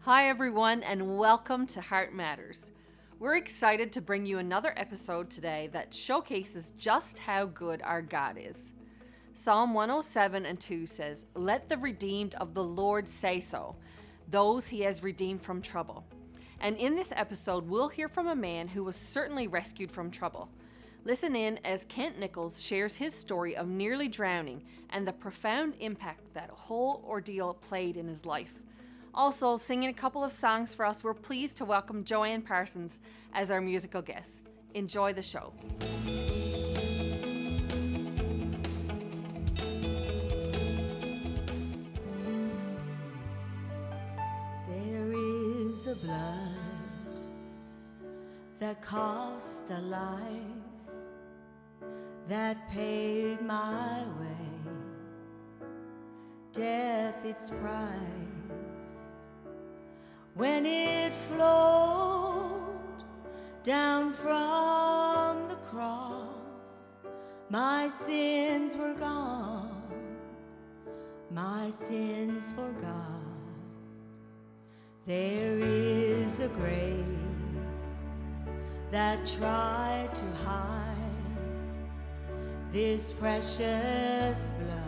Hi everyone, and welcome to Heart Matters. We're excited to bring you another episode today that showcases just how good our God is. Psalm 107:2 says, "Let the redeemed of the Lord say so, those he has redeemed from trouble." And in this episode, we'll hear from a man who was certainly rescued from trouble. Listen in as Kent Nichols shares his story of nearly drowning and the profound impact that whole ordeal played in his life. Also, singing a couple of songs for us, we're pleased to welcome Joanne Parsons as our musical guest. Enjoy the show. There is a blood that cost a life, that paid my way, death its price. When it flowed down from the cross, my sins were gone, my sins forgot. There is a grave that tried to hide this precious blood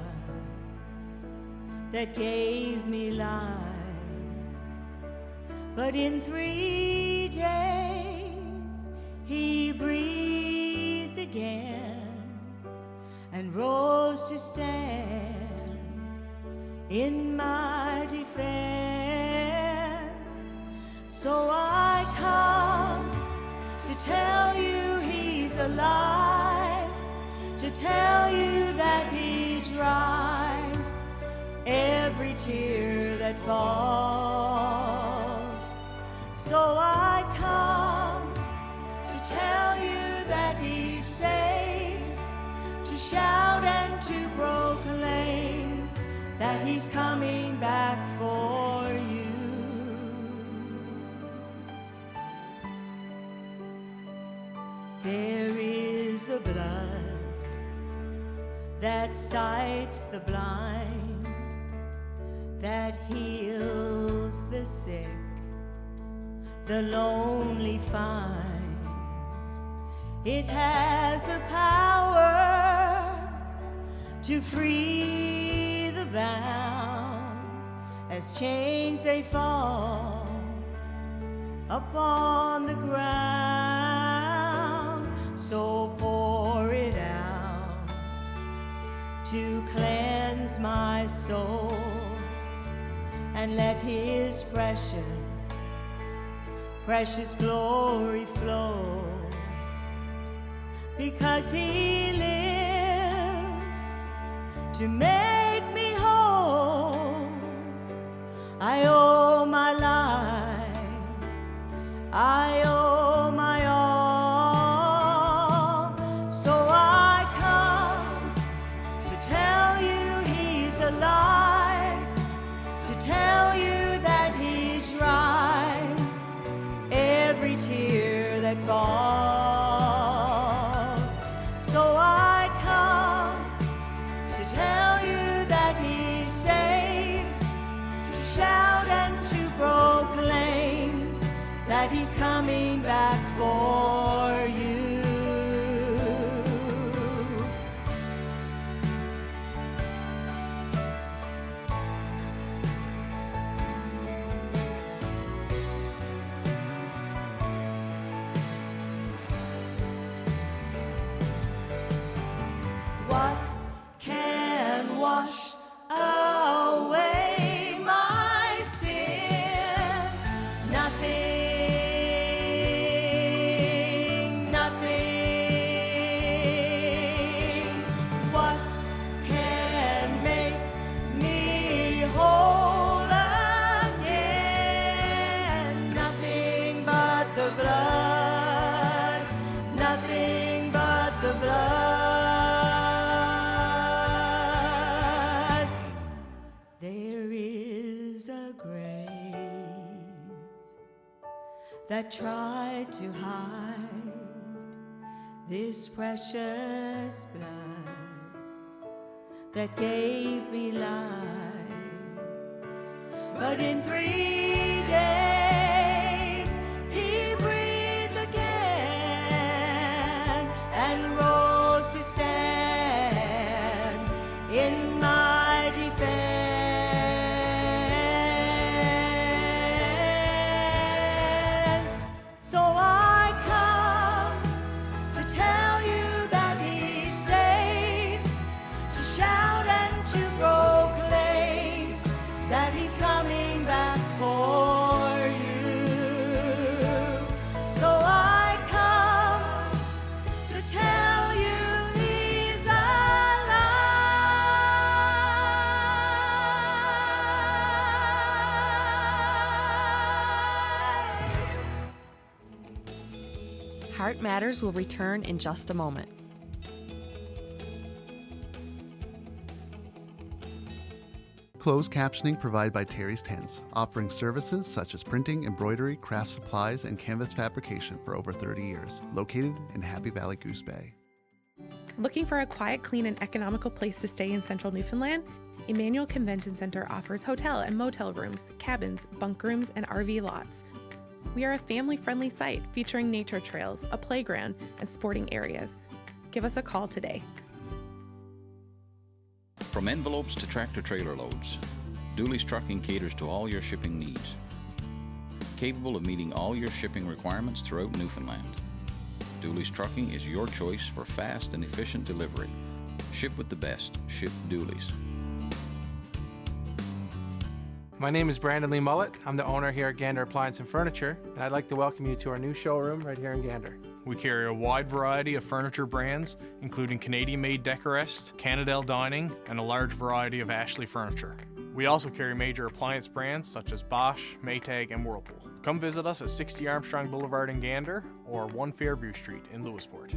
that gave me life. But in 3 days he breathed again and rose to stand in my defense. So I come to tell you he's alive, to tell you that he dries every tear that falls. So I come to tell you that he saves, to shout and to proclaim that he's coming back for you. There is a blood that sights the blind, that heals the sick, the lonely finds. It has the power to free the bound as chains they fall upon the ground. So pour it out to cleanse my soul, and let his precious glory flow, because he lives to make me whole. I owe my life, I owe my all. So I come to tell you he's alive, to tell you that he dries every tear that falls. So I come to tell you that he saves, to shout and to proclaim that he's coming back for you. What can wash away my sin? Nothing, nothing. What can make me whole again? Nothing but the blood, nothing but the blood. That tried to hide this precious blood that gave me life. But in 3 days Heart Matters will return in just a moment. Closed captioning provided by Terry's Tents, offering services such as printing, embroidery, craft supplies, and canvas fabrication for over 30 years. Located in Happy Valley Goose Bay. Looking for a quiet, clean, and economical place to stay in central Newfoundland? Emmanuel Convention Center offers hotel and motel rooms, cabins, bunk rooms, and RV lots. We are a family-friendly site featuring nature trails, a playground, and sporting areas. Give us a call today. From envelopes to tractor-trailer loads, Dooley's Trucking caters to all your shipping needs. Capable of meeting all your shipping requirements throughout Newfoundland. Dooley's Trucking is your choice for fast and efficient delivery. Ship with the best. Ship Dooley's. My name is Brandon Lee Mullet. I'm the owner here at Gander Appliance and Furniture, and I'd like to welcome you to our new showroom right here in Gander. We carry a wide variety of furniture brands, including Canadian-made Decorest, Canadel Dining, and a large variety of Ashley furniture. We also carry major appliance brands such as Bosch, Maytag, and Whirlpool. Come visit us at 60 Armstrong Boulevard in Gander or 1 Fairview Street in Lewisport.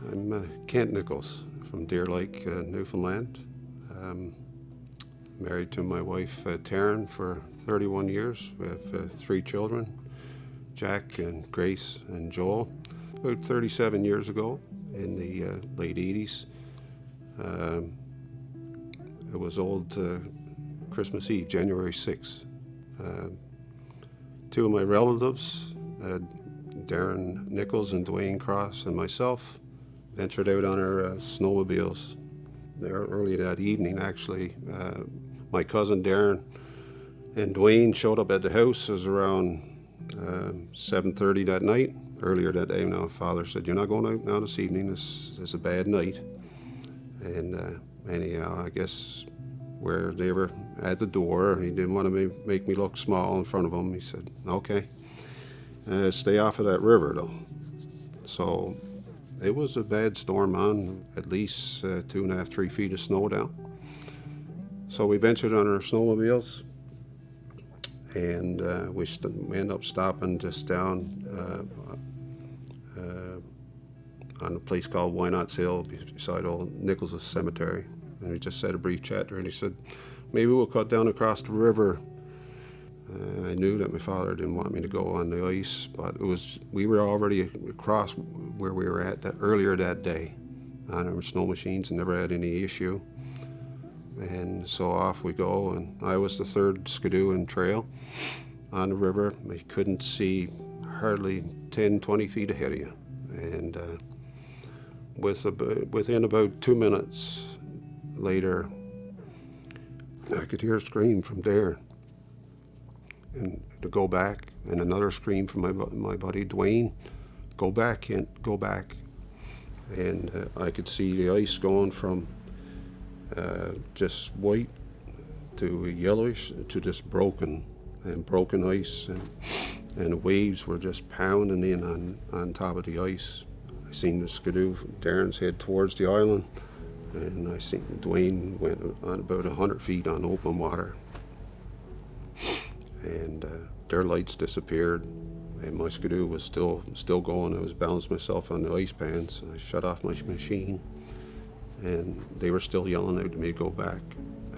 I'm Kent Nichols from Deer Lake, Newfoundland. Married to my wife, Taryn, for 31 years. We have 3 children, Jack and Grace and Joel. About 37 years ago, in the late 80s, it was old Christmas Eve, January 6th. 2 of my relatives, Darren Nichols and Dwayne Cross, and myself, ventured out on our snowmobiles there early that evening, actually. My cousin Darren and Dwayne showed up at the house. It was around 7:30 that night. Earlier that day, now Father said, "You're not going out now this evening. This is a bad night." And anyhow, I guess where they were at the door, he didn't want to make me look small in front of him. He said, "Okay, stay off of that river, though." So it was a bad storm on, at least 2.5, 3 feet of snow down. So we ventured on our snowmobiles, and we ended up stopping just down on a place called Why Not Hill beside old Nichols' cemetery. And we just had a brief chat there, and he said, "Maybe we'll cut down across the river." I knew that my father didn't want me to go on the ice, but we were already across where we were at earlier that day on our snow machines and never had any issue. And so off we go, and I was the third skidoo and trail on the river. I couldn't see hardly 10, 20 feet ahead of you. And within about 2 minutes later, I could hear a scream from Darren. And to go back, and another scream from my buddy Dwayne, "Go back, Kent, go back." And I could see the ice going from just white to yellowish to just broken ice, and the waves were just pounding in on top of the ice. I seen the skidoo from Darren's head towards the island, and I seen Dwayne went on about 100 feet on open water. And their lights disappeared, and my skidoo was still going. I was balancing myself on the ice pans. I shut off my machine, and they were still yelling out to me to go back.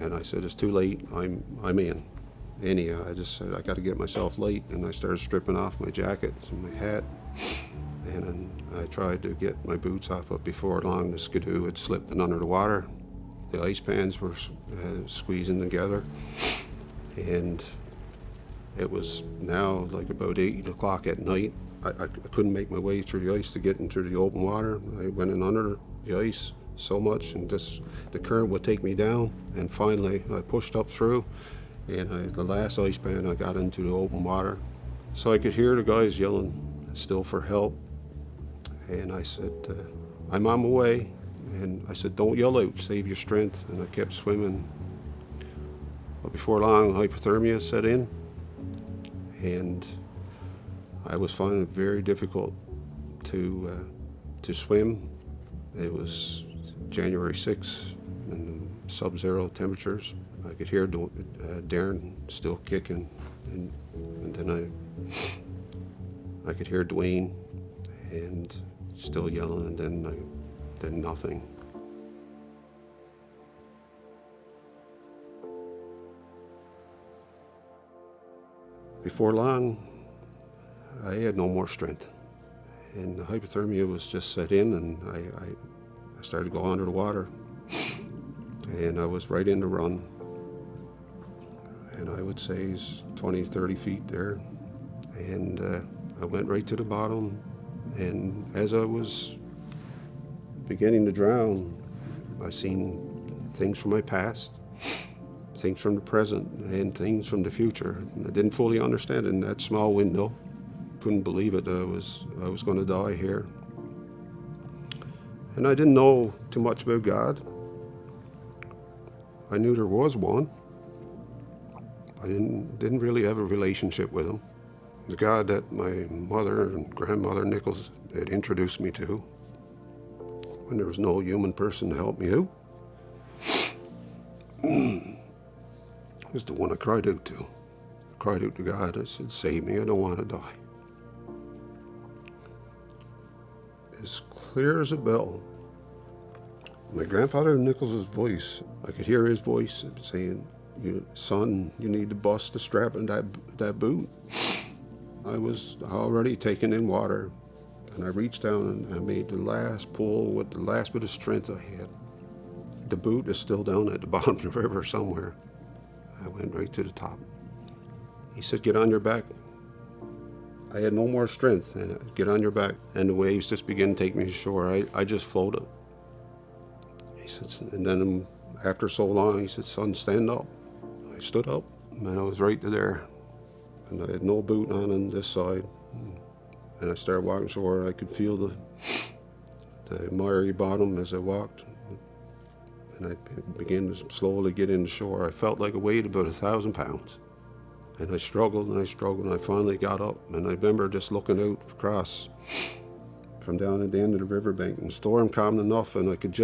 And I said, "It's too late. I'm in." Anyhow, I just said, "I got to get myself light," and I started stripping off my jacket and my hat, and then I tried to get my boots off. But before long, the skidoo had slipped in under the water. The ice pans were squeezing together, and it was now like about 8 o'clock at night. I couldn't make my way through the ice to get into the open water. I went in under the ice, so much, and just the current would take me down. And finally, I pushed up through, and the last ice pan, I got into the open water. So I could hear the guys yelling still for help. And I said, I'm on my way. And I said, don't yell out, save your strength. And I kept swimming. But before long, hypothermia set in. And I was finding it very difficult to swim. It was January 6th and sub-zero temperatures. I could hear Darren still kicking, and then I could hear Dwayne and still yelling, and then nothing. Before long, I had no more strength, and the hypothermia was just set in, and I started to go under the water, and I was right in the run, and I would say it's 20, 30 feet there, and I went right to the bottom, and as I was beginning to drown, I seen things from my past, things from the present, and things from the future. I didn't fully understand it in that small window. Couldn't believe it. I was going to die here. And I didn't know too much about God. I knew there was one. I didn't really have a relationship with him. The God that my mother and grandmother Nichols had introduced me to, when there was no human person to help me out, was the one I cried out to. I cried out to God. I said, save me, I don't want to die. As clear as a bell, my grandfather Nichols' voice, I could hear his voice saying, son, you need to bust the strap in that boot. I was already taking in water, and I reached down and I made the last pull with the last bit of strength I had. The boot is still down at the bottom of the river somewhere. I went right to the top. He said, get on your back. I had no more strength, and get on your back. And the waves just began to take me to shore. I just floated. He said, and then after so long, he said, son, stand up. I stood up, and I was right there. And I had no boot on this side. And I started walking shore. I could feel the miry bottom as I walked. And I began to slowly get into shore. I felt like I weighed about 1,000 pounds. And I struggled and I struggled, and I finally got up. And I remember just looking out across from down at the end of the riverbank. And the storm calmed enough, and I could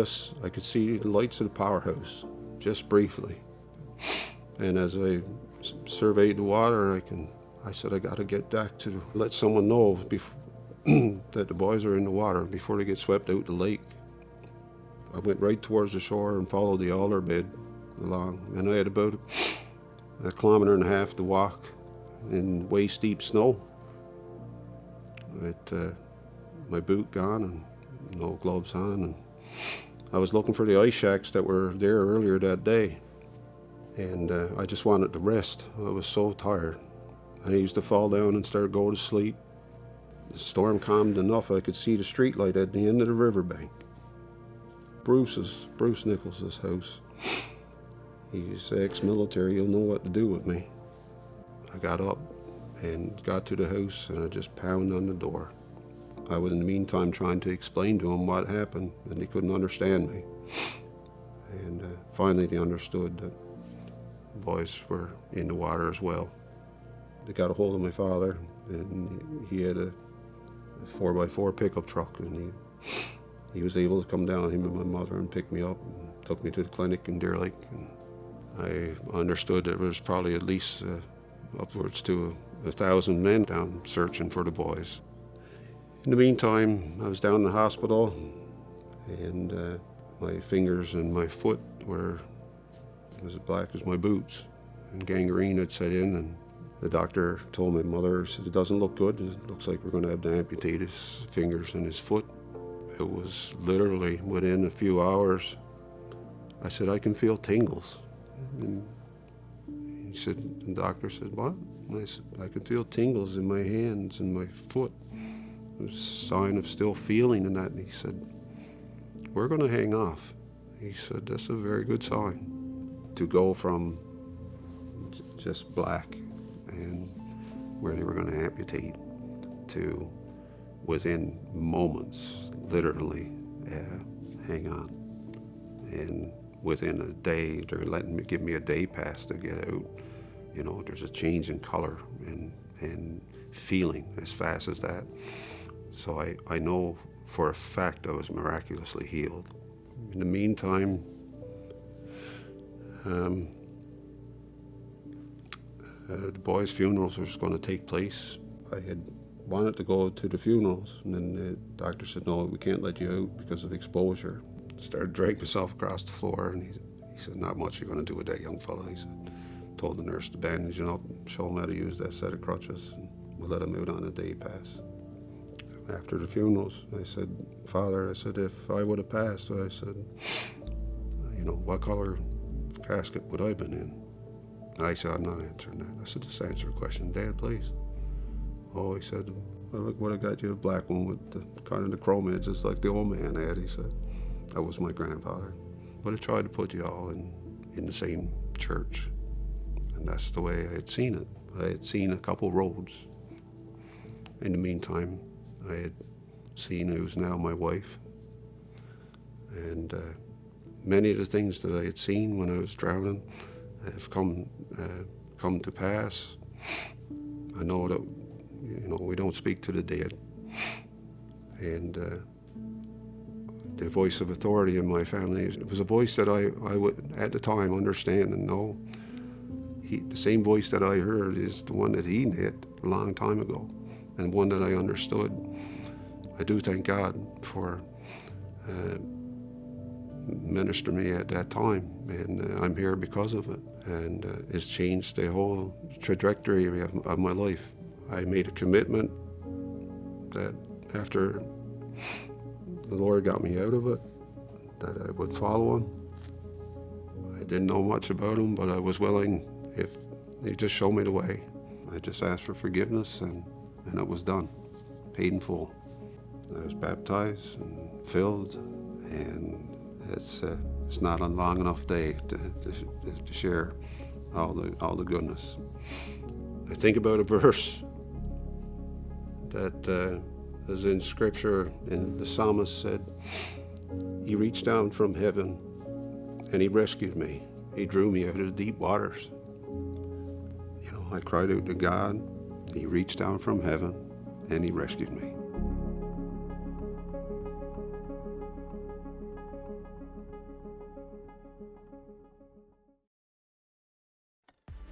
see the lights of the powerhouse, just briefly. And as I surveyed the water, I said, I got to get back to let someone know that the boys are in the water before they get swept out the lake. I went right towards the shore and followed the alder bed along, and I had about 1.5 kilometers to walk in waist-deep snow with my boot gone and no gloves on. And I was looking for the ice shacks that were there earlier that day, and I just wanted to rest. I was so tired. I used to fall down and start going to sleep. The storm calmed enough I could see the street light at the end of the riverbank. Bruce Nichols' house. He's ex-military, he'll know what to do with me. I got up and got to the house, and I just pounded on the door. I was in the meantime trying to explain to him what happened, and he couldn't understand me. And finally they understood that the boys were in the water as well. They got a hold of my father, and he had a 4x4 pickup truck, and he was able to come down, him and my mother, and pick me up and took me to the clinic in Deer Lake. And I understood there was probably at least upwards to 1,000 men down searching for the boys. In the meantime, I was down in the hospital, and my fingers and my foot were as black as my boots, and gangrene had set in, and the doctor told my mother, said, it doesn't look good. It looks like we're going to have to amputate his fingers and his foot. It was literally within a few hours. I said, I can feel tingles. And the doctor said, what? And I said, I can feel tingles in my hands and my foot. It was a sign of still feeling in that. And he said, we're going to hang off. He said, that's a very good sign. To go from just black and where they were going to amputate to within moments, literally, hang on. And within a day, they're give me a day pass to get out. You know, there's a change in color and feeling as fast as that. So I know for a fact I was miraculously healed. In the meantime, the boys' funerals were going to take place. I had wanted to go to the funerals, and then the doctor said, no, we can't let you out because of exposure. Started dragging myself across the floor, and he said, not much you're going to do with that young fella. He said, told the nurse to bandage him up, show him how to use that set of crutches, and we'll let him out on a day pass. After the funerals, I said, Father, I said, if I would have passed, I said, you know, what color casket would I have been in? I said, I'm not answering that. I said, just answer the question. Dad, please. Oh, he said, well, look what I got you, a black one with the kind of the chrome edge, just like the old man had. He said, that was my grandfather. But I tried to put you all in the same church. And that's the way I had seen it. I had seen a couple roads. In the meantime, I had seen who's now my wife. And many of the things that I had seen when I was drowning have come to pass. I know that, you know, we don't speak to the dead. And the voice of authority in my family, it was a voice that I would, at the time, understand and know. The same voice that I heard is the one that he had a long time ago, and one that I understood. I do thank God for ministering me at that time, and I'm here because of it. And it's changed the whole trajectory of my life. I made a commitment that after the Lord got me out of it, that I would follow him. I didn't know much about him, but I was willing if he just showed me the way. I just asked for forgiveness, and it was done, paid in full. I was baptized and filled, and it's not a long enough day to share all the goodness. I think about a verse that is in Scripture, and the psalmist said, he reached down from heaven and he rescued me. He drew me out of the deep waters. You know, I cried out to God. He reached down from heaven and he rescued me.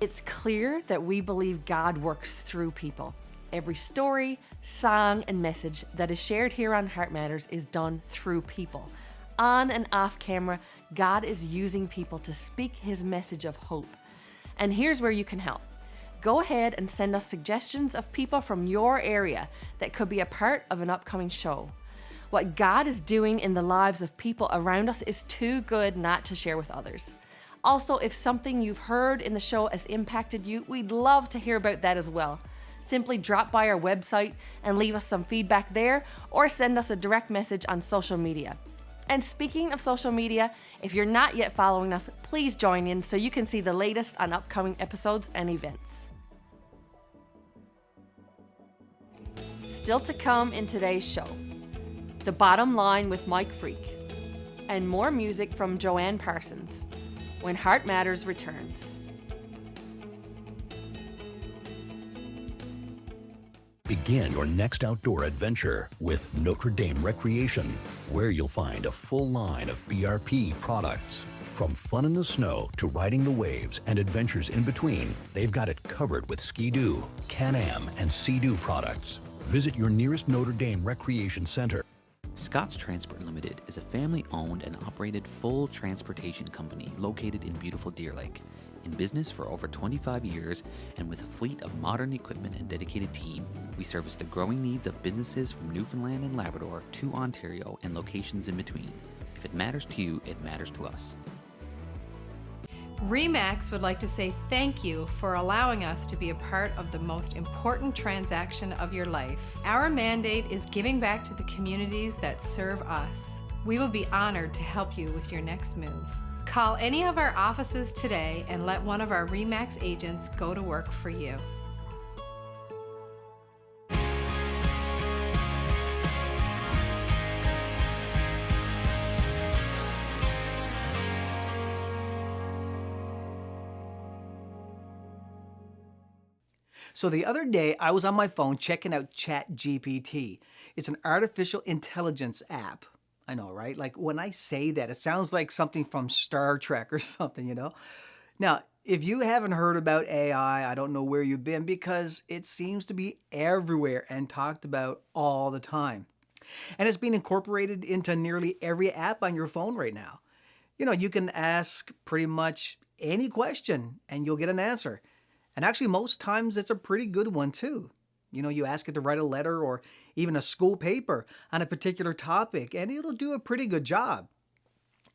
It's clear that we believe God works through people. Every story, song, and message that is shared here on Heart Matters is done through people. On and off camera, God is using people to speak his message of hope. And here's where you can help. Go ahead and send us suggestions of people from your area that could be a part of an upcoming show. What God is doing in the lives of people around us is too good not to share with others. Also, if something you've heard in the show has impacted you, we'd love to hear about that as well. Simply drop by our website and leave us some feedback there, or send us a direct message on social media. And speaking of social media, if you're not yet following us, please join in so you can see the latest on upcoming episodes and events. Still to come in today's show, The Bottom Line with Mike Freake, and more music from Joanne Parsons when Heart Matters returns. Begin your next outdoor adventure with Notre Dame Recreation, where you'll find a full line of BRP products. From fun in the snow to riding the waves and adventures in between, they've got it covered with Ski-Doo, Can-Am, and Sea-Doo products. Visit your nearest Notre Dame Recreation Center. Scott's Transport Limited is a family-owned and operated full transportation company located in beautiful Deer Lake. In business for over 25 years and with a fleet of modern equipment and dedicated team, we service the growing needs of businesses from Newfoundland and Labrador to Ontario and locations in between. If it matters to you, it matters to us. RE/MAX would like to say thank you for allowing us to be a part of the most important transaction of your life. Our mandate is giving back to the communities that serve us. We will be honored to help you with your next move. Call any of our offices today and let one of our RE/MAX agents go to work for you. So the other day, I was on my phone checking out ChatGPT. It's an artificial intelligence app. I know, right? Like when I say that, it sounds like something from Star Trek or something, you know? Now, if you haven't heard about AI, I don't know where you've been because it seems to be everywhere and talked about all the time. And it's being incorporated into nearly every app on your phone right now. You know, you can ask pretty much any question and you'll get an answer. And actually, most times it's a pretty good one too. You know, you ask it to write a letter or even a school paper on a particular topic, and it'll do a pretty good job.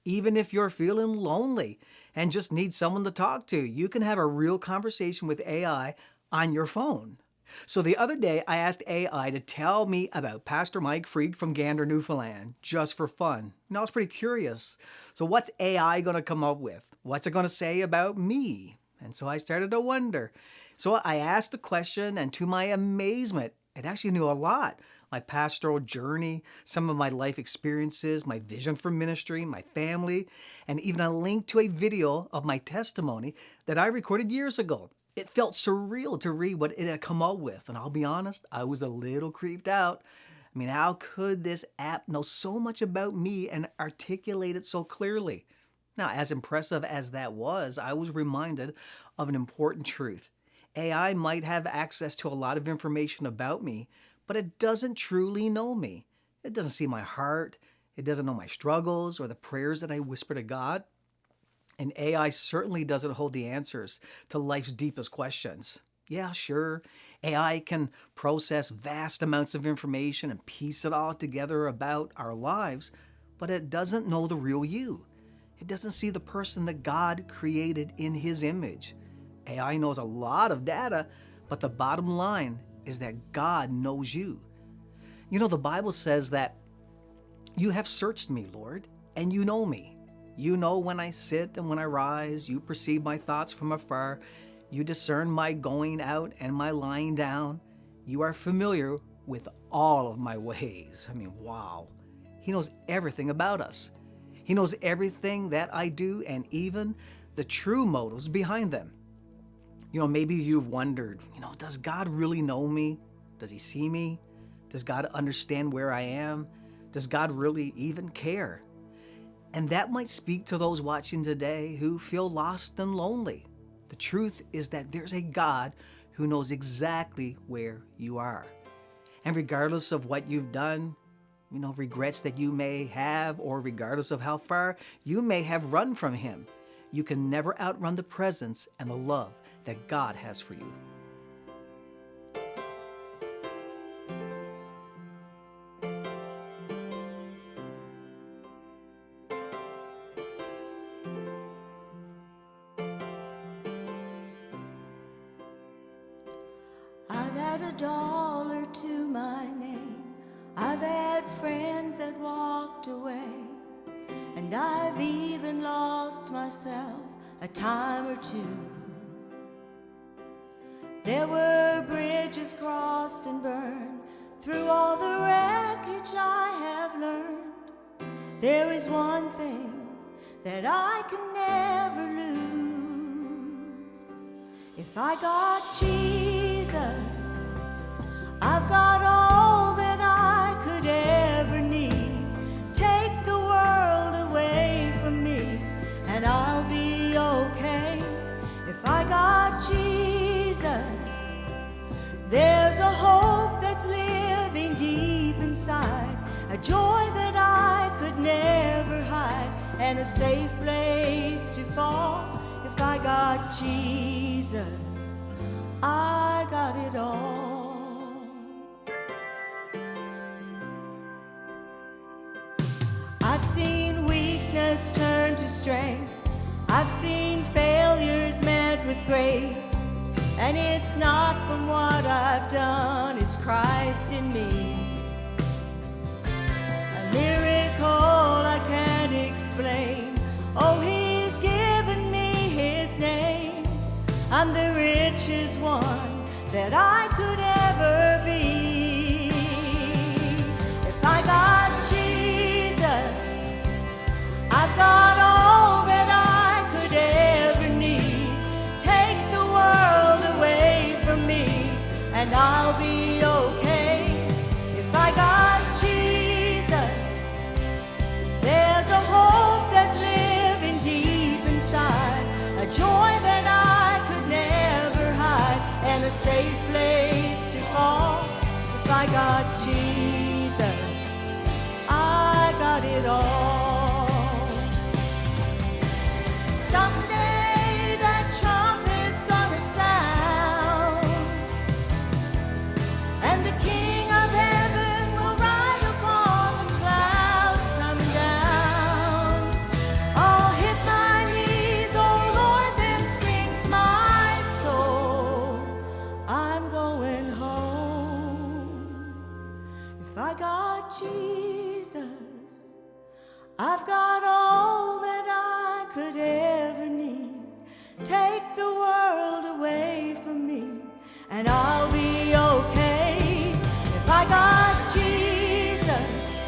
Even if you're feeling lonely and just need someone to talk to, you can have a real conversation with AI on your phone. So the other day, I asked AI to tell me about Pastor Mike Freake from Gander, Newfoundland, just for fun. And I was pretty curious. So what's AI going to come up with? What's it going to say about me? And so I started to wonder. So I asked the question, and to my amazement, it actually knew a lot. My pastoral journey, some of my life experiences, my vision for ministry, my family, and even a link to a video of my testimony that I recorded years ago. It felt surreal to read what it had come up with, and I'll be honest, I was a little creeped out. I mean, how could this app know so much about me and articulate it so clearly? Now, as impressive as that was, I was reminded of an important truth. AI might have access to a lot of information about me, but it doesn't truly know me. It doesn't see my heart. It doesn't know my struggles or the prayers that I whisper to God. And AI certainly doesn't hold the answers to life's deepest questions. Yeah, sure, AI can process vast amounts of information and piece it all together about our lives, but it doesn't know the real you. It doesn't see the person that God created in His image. AI knows a lot of data, but the bottom line is that God knows you. You know, the Bible says that you have searched me, Lord, and you know me. You know when I sit and when I rise. You perceive my thoughts from afar. You discern my going out and my lying down. You are familiar with all of my ways. I mean, wow. He knows everything about us. He knows everything that I do and even the true motives behind them. You know, maybe you've wondered, does God really know me? Does He see me? Does God understand where I am? Does God really even care? And that might speak to those watching today who feel lost and lonely. The truth is that there's a God who knows exactly where you are. And regardless of what you've done, regrets that you may have, or regardless of how far you may have run from Him, you can never outrun the presence and the love that God has for you. I've had $1 to my name. I've had friends that walked away, and I've even lost myself a time or two. There were bridges crossed and burned. Through all the wreckage I have learned, there is one thing that I can never lose. If I got Jesus, I've got all that I could ever need. Take the world away from me and I'll be okay. If I got Jesus, there's a hope that's living deep inside, a joy that I could never hide, and a safe place to fall. If I got Jesus, I got it all. I've seen weakness turn to strength. I've seen failures met with grace. And it's not from what I've done, it's Christ in me. A miracle greatest one that I could ever be. If I got Jesus, I've got all that I could ever need. Take the world away from me, and I'll be okay. If I got Jesus, there's a hope that's living deep inside, a joy that I could never hide, and a safe place to fall. If I got Jesus, I got it all. Someday that trumpet's gonna sound, and the King of Heaven will ride upon the clouds coming down. I'll hit my knees, oh Lord, then sings my soul, I'm going home. If I got Jesus, I've got all that I could ever need. Take the world away from me, and I'll be okay. If I got Jesus,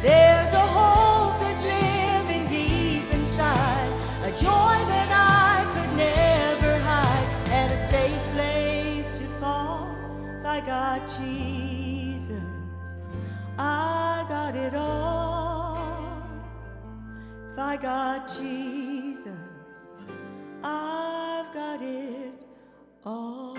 there's a hope that's living deep inside, a joy that I could never hide, and a safe place to fall. If I got Jesus, I got it all. If I got Jesus, I've got it all.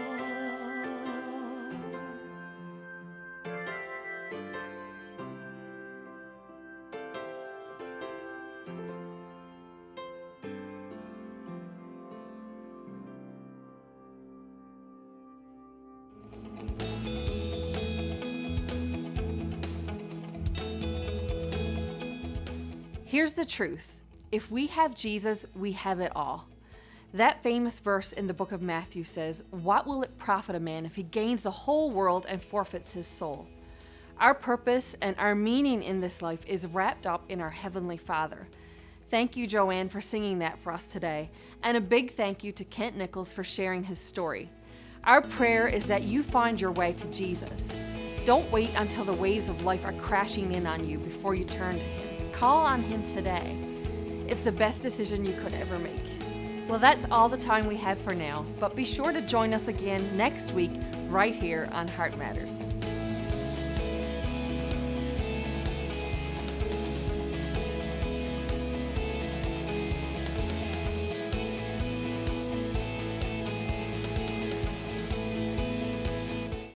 Here's the truth. If we have Jesus, we have it all. That famous verse in the book of Matthew says, "What will it profit a man if he gains the whole world and forfeits his soul?" Our purpose and our meaning in this life is wrapped up in our Heavenly Father. Thank you, Joanne, for singing that for us today. And a big thank you to Kent Nichols for sharing his story. Our prayer is that you find your way to Jesus. Don't wait until the waves of life are crashing in on you before you turn to Him. Call on Him today. It's the best decision you could ever make. Well, that's all the time we have for now, but be sure to join us again next week right here on Heart Matters.